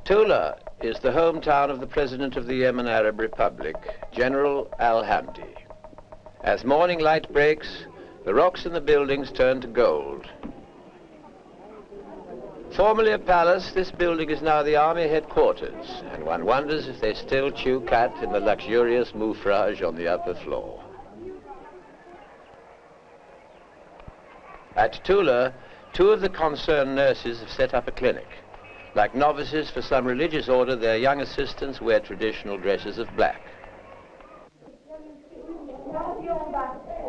Tula is the hometown of the President of the Yemen Arab Republic, General Al-Hamdi. As morning light breaks, the rocks in the buildings turn to gold. Formerly a palace, this building is now the army headquarters, and one wonders if they still chew cat in the luxurious moufrage on the upper floor. At Tula, two of the concerned nurses have set up a clinic. Like novices for some religious order, their young assistants wear traditional dresses of black.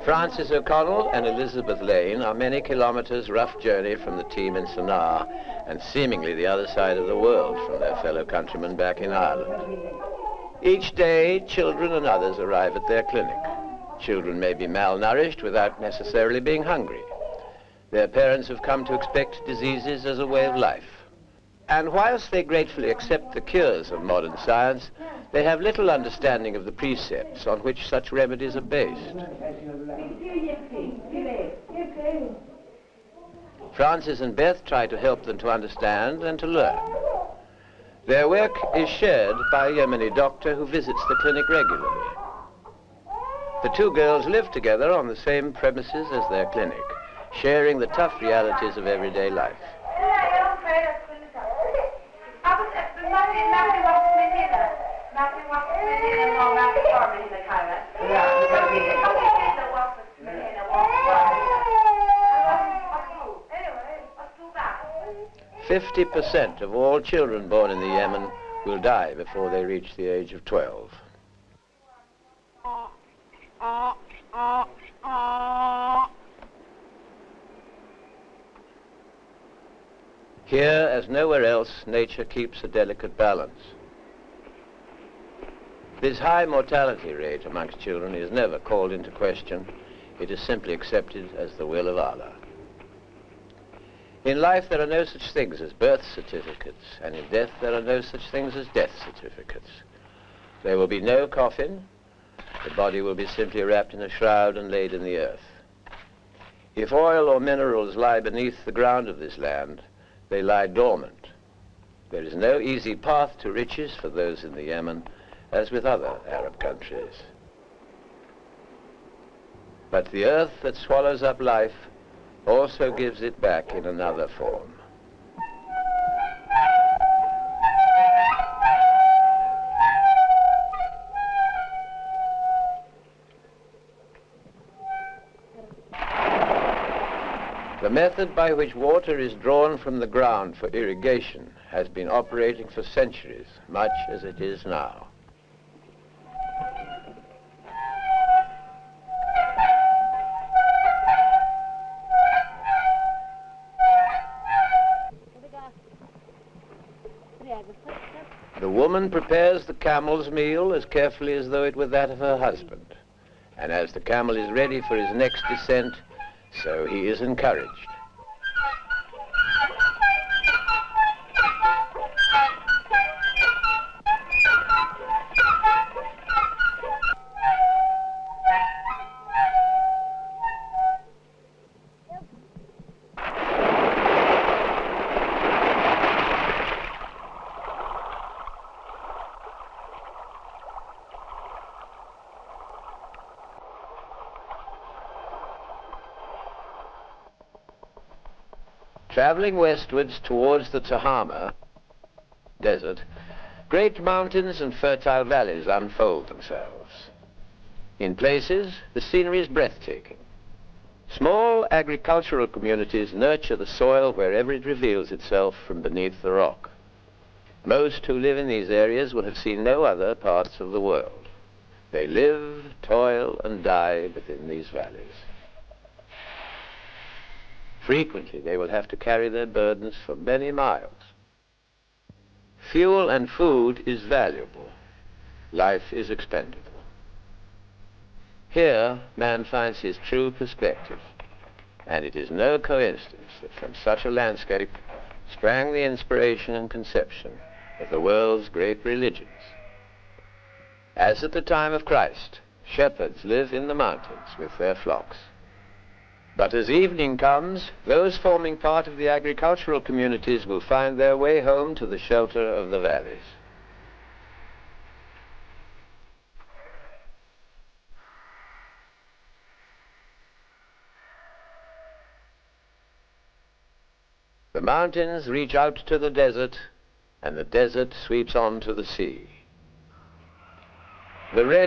Frances O'Connell and Elizabeth Lane are many kilometers rough journey from the team in Sana'a and seemingly the other side of the world from their fellow countrymen back in Ireland. Each day, children and others arrive at their clinic. Children may be malnourished without necessarily being hungry. Their parents have come to expect diseases as a way of life. And whilst they gratefully accept the cures of modern science, they have little understanding of the precepts on which such remedies are based. Francis and Beth try to help them to understand and to learn. Their work is shared by a Yemeni doctor who visits the clinic regularly. The two girls live together on the same premises as their clinic, sharing the tough realities of everyday life. Fifty 50% of all children born in the Yemen will die before they reach the age of 12. Here, as nowhere else, nature keeps a delicate balance. This high mortality rate amongst children is never called into question. It is simply accepted as the will of Allah. In life, there are no such things as birth certificates, and in death, there are no such things as death certificates. There will be no coffin. The body will be simply wrapped in a shroud and laid in the earth. If oil or minerals lie beneath the ground of this land, they lie dormant. There is no easy path to riches for those in the Yemen, as with other Arab countries. But the earth that swallows up life also gives it back in another form. The method by which water is drawn from the ground for irrigation has been operating for centuries, much as it is now. The woman prepares the camel's meal as carefully as though it were that of her husband. And as the camel is ready for his next descent, so he is encouraged. Traveling westwards towards the Tahama desert, great mountains and fertile valleys unfold themselves. In places, the scenery is breathtaking. Small agricultural communities nurture the soil wherever it reveals itself from beneath the rock. Most who live in these areas will have seen no other parts of the world. They live, toil, and die within these valleys. Frequently, they will have to carry their burdens for many miles. Fuel and food is valuable. Life is expendable. Here, man finds his true perspective, and it is no coincidence that from such a landscape sprang the inspiration and conception of the world's great religions. As at the time of Christ, shepherds live in the mountains with their flocks. But as evening comes, those forming part of the agricultural communities will find their way home to the shelter of the valleys. The mountains reach out to the desert, and the desert sweeps on to the sea. The red